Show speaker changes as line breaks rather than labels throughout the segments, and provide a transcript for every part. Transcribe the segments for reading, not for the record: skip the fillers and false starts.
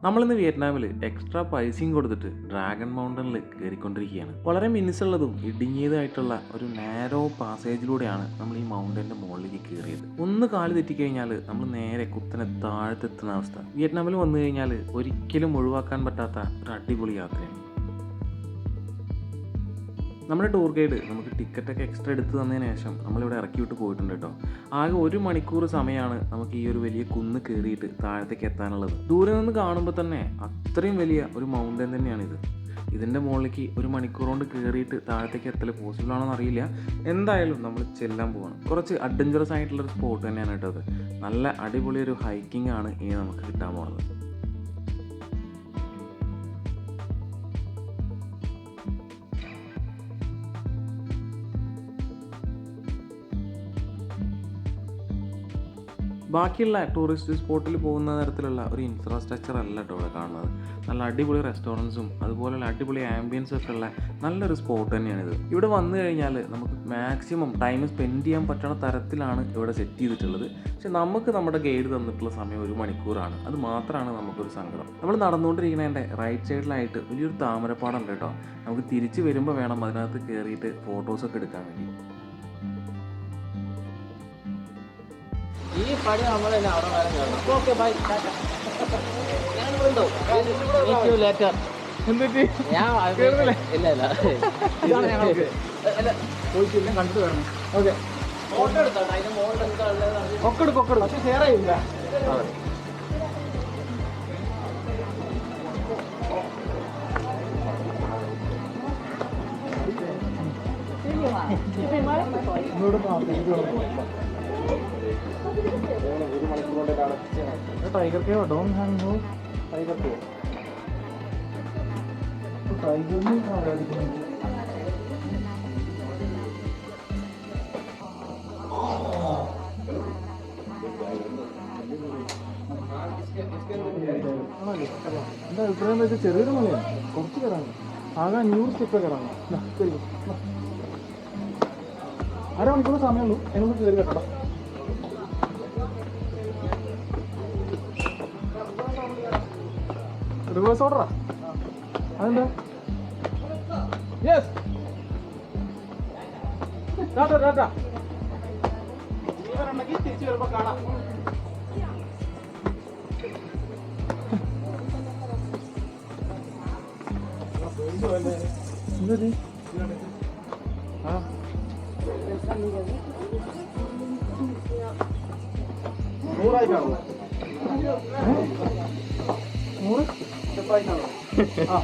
നമ്മളിന്ന് വിയറ്റ്നാമിൽ എക്സ്ട്രാ പൈസയും കൊടുത്തിട്ട് ഡ്രാഗൺ മൗണ്ടനിൽ കയറിക്കൊണ്ടിരിക്കുകയാണ്. വളരെ മിനുസുള്ളതും ഇടുങ്ങിയതായിട്ടുള്ള ഒരു നാരോ പാസേജിലൂടെയാണ് നമ്മൾ ഈ മൗണ്ടൻ്റെ മുകളിലേക്ക് കയറിയത്. ഒന്ന് കാല് തെറ്റിക്കഴിഞ്ഞാൽ നമ്മൾ നേരെ കുത്തനെ താഴത്തെത്തുന്ന അവസ്ഥ. വിയറ്റ്നാമിൽ വന്നു കഴിഞ്ഞാൽ ഒരിക്കലും ഒഴിവാക്കാൻ പറ്റാത്ത ഒരു അടിപൊളി യാത്രയാണ്. നമ്മുടെ ടൂർ ഗൈഡ് നമുക്ക് ടിക്കറ്റൊക്കെ എക്സ്ട്രാ എടുത്ത് തന്നതിന് ശേഷം നമ്മളിവിടെ ഇറക്കി വിട്ട് പോയിട്ടുണ്ട് കേട്ടോ. ആകെ 1 മണിക്കൂർ സമയമാണ് നമുക്ക് ഈ ഒരു വലിയ കുന്ന് കയറിയിട്ട് താഴത്തേക്ക് എത്താനുള്ളത്. ദൂരെ നിന്ന് കാണുമ്പോൾ തന്നെ അത്രയും വലിയ ഒരു മൗണ്ടൻ തന്നെയാണിത്. ഇതിൻ്റെ മുകളിലേക്ക് 1 മണിക്കൂർ കൊണ്ട് കയറിയിട്ട് താഴത്തേക്ക് എത്തൽ പോസിബിൾ ആണോ എന്നറിയില്ല. എന്തായാലും നമ്മൾ ചെല്ലാൻ പോവാണ്. കുറച്ച് അഡ്വഞ്ചറസ് ആയിട്ടുള്ളൊരു സ്പോട്ട് തന്നെയാണ് കേട്ടോ അത്. നല്ല അടിപൊളി ഒരു ഹൈക്കിംഗ് ആണ് ഇനി നമുക്ക് കിട്ടാൻ പോകുന്നത്. ബാക്കിയുള്ള ടൂറിസ്റ്റ് സ്പോട്ടിൽ പോകുന്ന തരത്തിലുള്ള ഒരു ഇൻഫ്രാസ്ട്രക്ചർ അല്ല കേട്ടോ ഇവിടെ കാണുന്നത്. നല്ല അടിപൊളി റെസ്റ്റോറൻറ്റ്സും അതുപോലെ അടിപൊളി ആംബിയൻസും ഒക്കെ ഉള്ള നല്ലൊരു സ്പോട്ട് തന്നെയാണിത്. ഇവിടെ വന്നു കഴിഞ്ഞാൽ നമുക്ക് മാക്സിമം ടൈം സ്പെൻഡ് ചെയ്യാൻ പറ്റുന്ന തരത്തിലാണ് ഇവിടെ സെറ്റ് ചെയ്തിട്ടുള്ളത്. പക്ഷെ നമുക്ക് നമ്മുടെ ഗൈഡ് തന്നിട്ടുള്ള സമയം 1 മണിക്കൂറാണ്. അത് മാത്രമാണ് നമുക്കൊരു സങ്കടം. നമ്മൾ നടന്നുകൊണ്ടിരിക്കുന്നതിൻ്റെ റൈറ്റ് സൈഡിലായിട്ട് വലിയൊരു താമരപ്പാടുണ്ട് കേട്ടോ. നമുക്ക് തിരിച്ച് വരുമ്പോൾ വേണം അതിനകത്ത് കയറിയിട്ട് ഫോട്ടോസൊക്കെ എടുക്കാൻ വേണ്ടി.
ഈ പടി നമ്മൾ തന്നെ അവിടെ വരെ കയറണം. ഓക്കെ ബൈ ഞാൻ വിളിച്ചോ മീറ്റ് യു ലേറ്റർ.
എന്നിട്ട്
ഞാൻ ഇല്ല
ഇതാണ് ഞങ്ങൾക്ക് അല്ല പോയിട്ടില്ല കണ്ടിട്ട് വരണം. ഓക്കെ
ഫോട്ടോ എടുത്തോട്ടെ അതിന്റെ മോളിൽ എന്താ ഉള്ളത്
ഒക്കെ എടുക്കും പക്ഷെ ഷെയർ ചെയ്യില്ല. टाइगर के डोंट हैंग नो टाइगर को तो टाइगर नहीं खा रहा है. എന്താ അഭിപ്രായം വെച്ചാൽ ചെറിയൊരു മലയാണ്, കുറച്ച് കയറാണ്. ആകെ 500 സ്റ്റെപ്പ് കയറാണ്. അരമണിക്കൂർ സമയമുള്ളൂ. അതിനൊന്ന് കയറി കെട്ടണം. റിവേഴ്സ് ഓർഡറാ അതെന്താ? യെസ് തിരിച്ചു വരുമ്പോ കാണാം. എന്തേ ആ നൂറായിട്ടാണോ? 100 സ്റ്റെപ്പായിട്ടാണോ? ആ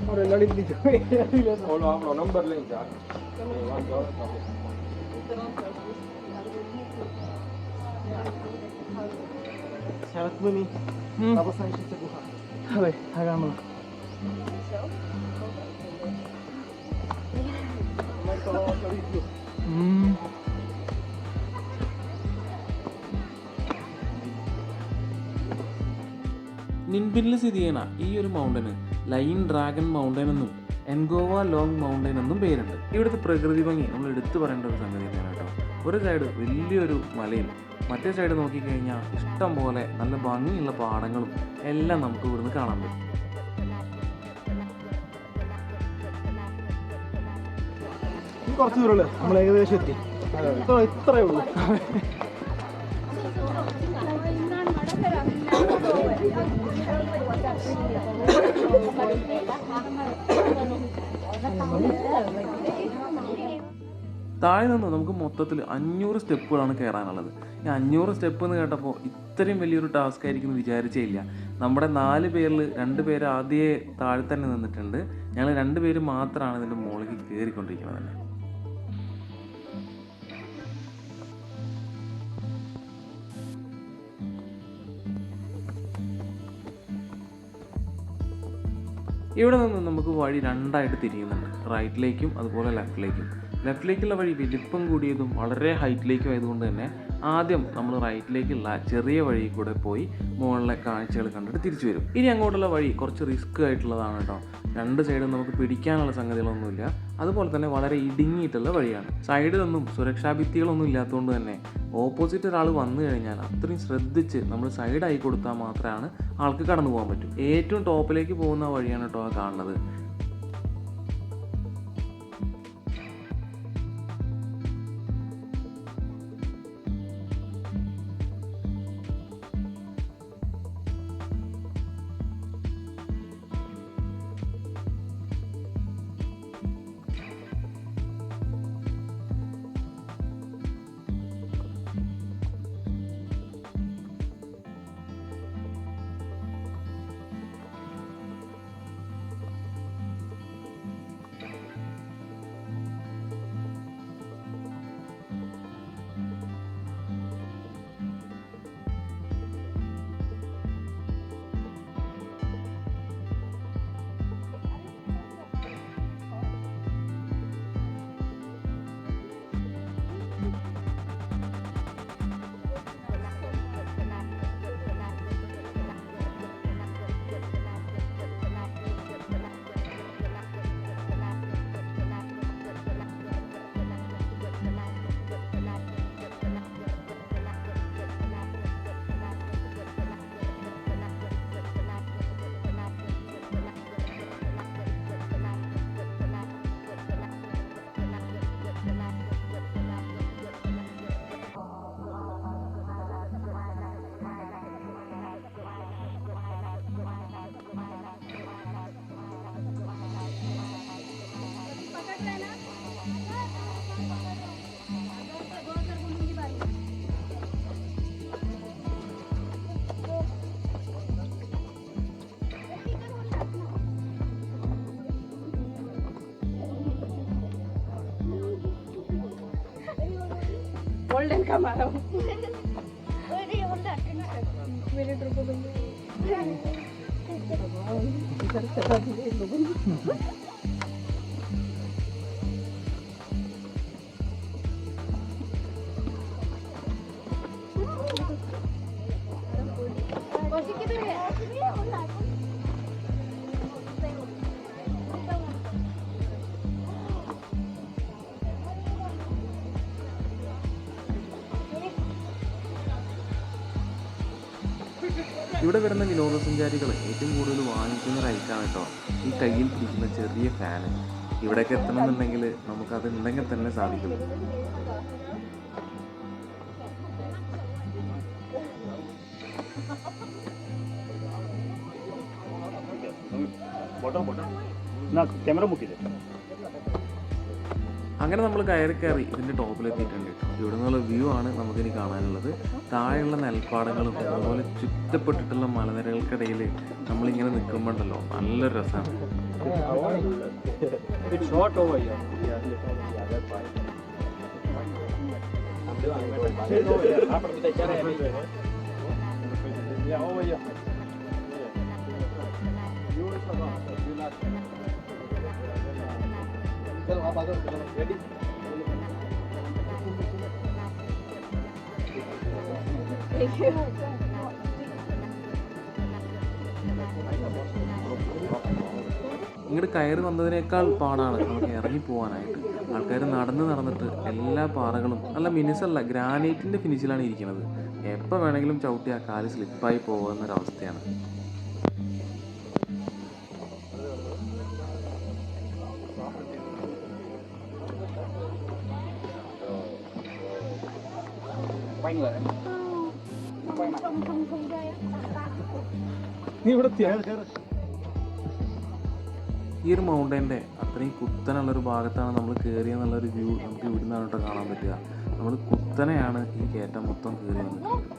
और लड़ी दी और आप नंबर ले जा शाळेत मी बाबासाहेबांच्या गुहा हवे हा गाणं
നിൻബിനിൽ സ്ഥിതി ചെയ്യുന്ന ഈ ഒരു മൗണ്ടന് ലൈൻ ഡ്രാഗൺ മൗണ്ടൻ എന്നും എൻഗോവ ലോങ് മൗണ്ടൻ എന്നും പേരുണ്ട്. ഇവിടുത്തെ പ്രകൃതി ഭംഗി നമ്മൾ എടുത്തു പറയേണ്ട ഒരു സംഗതി തന്നെയാണ് കേട്ടോ. ഒരു സൈഡ് വലിയൊരു മലയും മറ്റേ സൈഡ് നോക്കിക്കഴിഞ്ഞാൽ ഇഷ്ടം പോലെ നല്ല ഭംഗിയുള്ള പാടങ്ങളും എല്ലാം നമുക്ക് ഇവിടുന്ന് കാണാൻ പറ്റും.
കുറച്ച് ദൂരമല്ലേ നമ്മൾ ഏകദേശം എത്തി. ഇത്രയേ ഉള്ളൂ.
താഴെ നിന്ന് നമുക്ക് മൊത്തത്തിൽ 500 സ്റ്റെപ്പുകളാണ് കയറാനുള്ളത്. ഈ 500 സ്റ്റെപ്പ് എന്ന് കേട്ടപ്പോൾ ഇത്രയും വലിയൊരു ടാസ്ക് ആയിരിക്കും എന്ന് വിചാരിച്ചേയില്ല. നമ്മുടെ 4 പേരിൽ 2 പേര് ആദ്യമേ താഴെ തന്നെ നിന്നിട്ടുണ്ട്. ഞങ്ങൾ 2 പേര് മാത്രമാണ് ഇതിൻ്റെ മുകളിലേക്ക് കയറിക്കൊണ്ടിരിക്കുന്നത് തന്നെ. ഇവിടെ നിന്ന് നമുക്ക് വഴി 2ആയിട്ട് തിരിയുന്നുണ്ട്. റൈറ്റിലേക്കും അതുപോലെ ലെഫ്റ്റിലേക്കും. ലെഫ്റ്റിലേക്കുള്ള വഴി വലിപ്പം കൂടിയതും വളരെ ഹൈറ്റിലേക്കും ആയതുകൊണ്ട് തന്നെ ആദ്യം നമ്മൾ റൈറ്റിലേക്കുള്ള ചെറിയ വഴി കൂടെ പോയി മുകളിലെ കാഴ്ചകൾ കണ്ടിട്ട് തിരിച്ചു വരും. ഇനി അങ്ങോട്ടുള്ള വഴി കുറച്ച് റിസ്ക് ആയിട്ടുള്ളതാണ് കേട്ടോ. രണ്ട് സൈഡും നമുക്ക് പിടിക്കാനുള്ള സംഗതികളൊന്നുമില്ല. അതുപോലെ തന്നെ വളരെ ഇടുങ്ങിയിട്ടുള്ള വഴിയാണ്. സൈഡിലൊന്നും സുരക്ഷാ ഭിത്തികളൊന്നും ഇല്ലാത്തതുകൊണ്ട് തന്നെ ഓപ്പോസിറ്റ് ഒരാൾ വന്നു കഴിഞ്ഞാൽ അത്രയും ശ്രദ്ധിച്ച് നമ്മൾ സൈഡായി കൊടുത്താൽ മാത്രമാണ് ആൾക്ക് കടന്നു പോകാൻ പറ്റും. ഏറ്റവും ടോപ്പിലേക്ക് പോകുന്ന വഴിയാണ് കേട്ടോ ആ കാണുന്നത്.
Golden Camaro. मेरे ट्रिप
ഇവിടെ വരുന്ന വിനോദസഞ്ചാരികൾ ഏറ്റവും കൂടുതൽ വാങ്ങിക്കുന്ന റൈറ്റാണ് കേട്ടോ ഈ കയ്യിൽ പിടിക്കുന്ന ചെറിയ ഫാന്. ഇവിടേക്ക് എത്തണമെന്നുണ്ടെങ്കിൽ നമുക്കത് ഉണ്ടെങ്കിൽ തന്നെ സാധിക്കുള്ളൂ. അങ്ങനെ നമ്മൾ കയറി ഇതിൻ്റെ ടോപ്പിലെത്തിയിട്ടുണ്ട്. ഇവിടെ നിന്നുള്ള വ്യൂ ആണ് നമുക്കിനി കാണാനുള്ളത്. താഴെയുള്ള നെൽപ്പാടങ്ങളും അതുപോലെ ചുറ്റപ്പെട്ടിട്ടുള്ള മലനിരകൾക്കിടയിൽ നമ്മളിങ്ങനെ നിൽക്കുമ്പോണ്ടല്ലോ നല്ലൊരു രസമാണ്. ഇങ്ങോട്ട് കയറി വന്നതിനേക്കാൾ പാടാണ് നമുക്ക് ഇറങ്ങി പോകാനായിട്ട്. ആൾക്കാർ നടന്നിട്ട് എല്ലാ പാറകളും നല്ല മിനുസല്ല ഗ്രാനൈറ്റിൻ്റെ ഫിനിഷിലാണ് ഇരിക്കുന്നത്. എപ്പോൾ വേണമെങ്കിലും ചവിട്ടി ആ കാല് സ്ലിപ്പായി പോകുന്നൊരവസ്ഥയാണ്.
നീ ഇവിടെ
ഈ ഒരു മൗണ്ടൈൻ്റെ അത്രയും കുത്തനുള്ളൊരു ഭാഗത്താണ് നമ്മൾ കയറിയെന്നുള്ളൊരു വ്യൂ നമുക്ക് ഇവിടെ നിന്നാണ് കേട്ടോ കാണാൻ പറ്റുക. നമ്മൾ കുത്തനെയാണ് ഈ കയറ്റം മൊത്തം കയറി വന്നിട്ടുള്ളത്.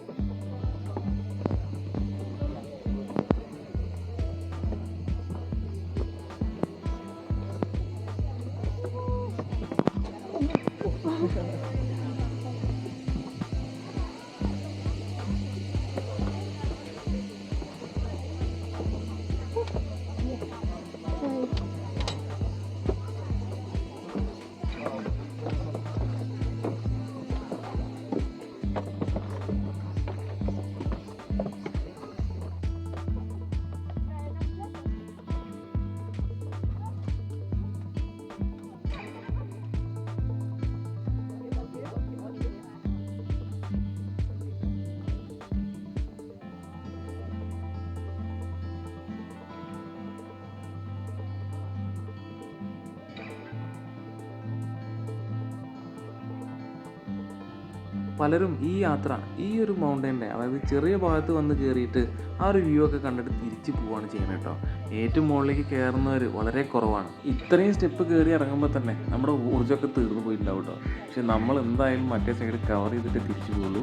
പലരും ഈ യാത്ര ഈ ഒരു മൗണ്ടൈൻ്റെ അതായത് ചെറിയ ഭാഗത്ത് വന്ന് കയറിയിട്ട് ആ ഒരു വ്യൂ ഒക്കെ കണ്ടിട്ട് തിരിച്ച് പോവുകയാണ് ചെയ്യുന്നത് കേട്ടോ. ഏറ്റവും മുകളിലേക്ക് കയറുന്നവർ വളരെ കുറവാണ്. ഇത്രയും സ്റ്റെപ്പ് കയറി ഇറങ്ങുമ്പോൾ തന്നെ നമ്മുടെ ഊർജ്ജമൊക്കെ തീർന്നു പോയിട്ടുണ്ടാവും കേട്ടോ. പക്ഷെ നമ്മൾ എന്തായാലും മറ്റേ സൈഡ് കവർ ചെയ്തിട്ട് തിരിച്ചു പോകുള്ളൂ.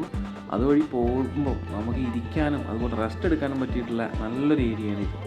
അതുവഴി പോകുമ്പോൾ നമുക്ക് ഇരിക്കാനും അതുപോലെ റെസ്റ്റ് എടുക്കാനും പറ്റിയിട്ടുള്ള നല്ലൊരു ഏരിയയാണ് ഇത്.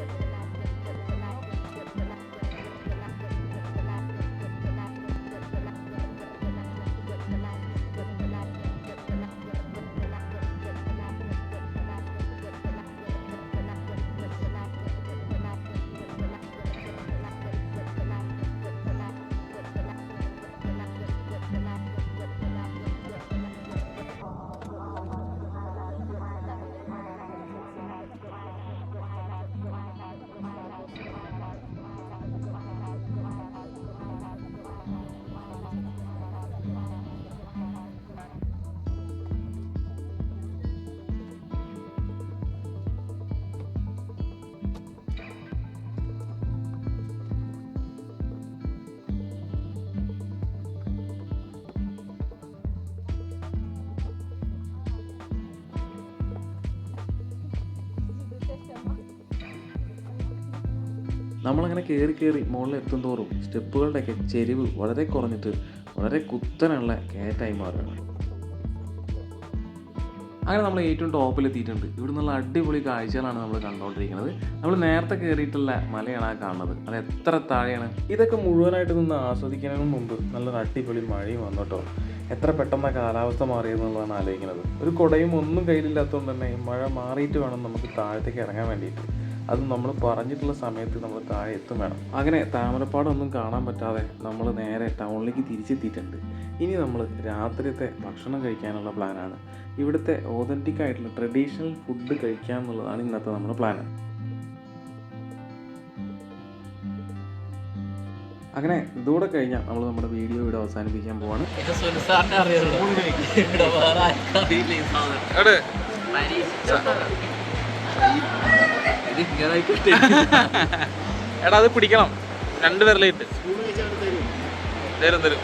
നമ്മളങ്ങനെ കയറി മുകളിൽ എത്തും തോറും സ്റ്റെപ്പുകളുടെയൊക്കെ ചെരിവ് വളരെ കുറഞ്ഞിട്ട് വളരെ കുത്തനുള്ള കയറ്റായി മാറുകയാണ്. അങ്ങനെ നമ്മൾ ഏറ്റവും ടോപ്പിലെത്തിയിട്ടുണ്ട്. ഇവിടെ നിന്നുള്ള അടിപൊളി കാഴ്ചകളാണ് നമ്മൾ കണ്ടുകൊണ്ടിരിക്കുന്നത്. നമ്മൾ നേരത്തെ കയറിയിട്ടുള്ള മലയാണ് ആ കാണുന്നത്. അത് എത്ര താഴെയാണ്. ഇതൊക്കെ മുഴുവനായിട്ട് നിന്ന് ആസ്വദിക്കുന്നതിന് മുമ്പ് നല്ലൊരു അടിപൊളി മഴയും വന്നു കേട്ടോ. എത്ര പെട്ടെന്ന് കാലാവസ്ഥ മാറിയെന്നുള്ളതാണ് ആലോചിക്കുന്നത്. ഒരു കുടയും ഒന്നും കയ്യിലില്ലാത്തതുകൊണ്ട് തന്നെ മഴ മാറിയിട്ട് വേണം നമുക്ക് താഴത്തേക്ക് ഇറങ്ങാൻ വേണ്ടിയിട്ട്. അത് നമ്മൾ പറഞ്ഞിട്ടുള്ള സമയത്ത് നമ്മൾ താഴെ എത്തും വേണം. അങ്ങനെ താമരപ്പാടൊന്നും കാണാൻ പറ്റാതെ നമ്മൾ നേരെ ടൗണിലേക്ക് തിരിച്ചെത്തിയിട്ടുണ്ട്. ഇനി നമ്മൾ രാത്രിയത്തെ ഭക്ഷണം കഴിക്കാനുള്ള പ്ലാനാണ്. ഇവിടുത്തെ ഓതൻറ്റിക് ആയിട്ടുള്ള ട്രഡീഷണൽ ഫുഡ് കഴിക്കുക എന്നുള്ളതാണ് ഇന്നത്തെ നമ്മുടെ പ്ലാൻ. അങ്ങനെ ഇതോടെ കഴിഞ്ഞാൽ നമ്മൾ നമ്മുടെ വീഡിയോ ഇവിടെ അവസാനിപ്പിക്കാൻ പോവാണ്.
എടാ അത് പിടിക്കണം, 2 പേരിലായിട്ട് തരും തരും.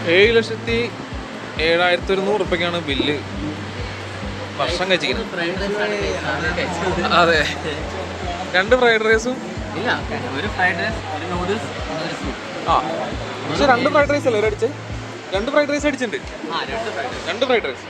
7,07,100 ഉറുപ്പിക്കാണ് ബില്ല്. ഭക്ഷണം കഴിച്ചിരിക്കുന്നത്. അതെ, 2 ഫ്രൈഡ് റൈസും ആ പക്ഷെ 2 ഫ്രൈഡ് റൈസ് അല്ലേ അടിച്ചേ? 2 ഫ്രൈഡ് റൈസ് അടിച്ചിട്ടുണ്ട്. 2 ഫ്രൈഡ് റൈസ്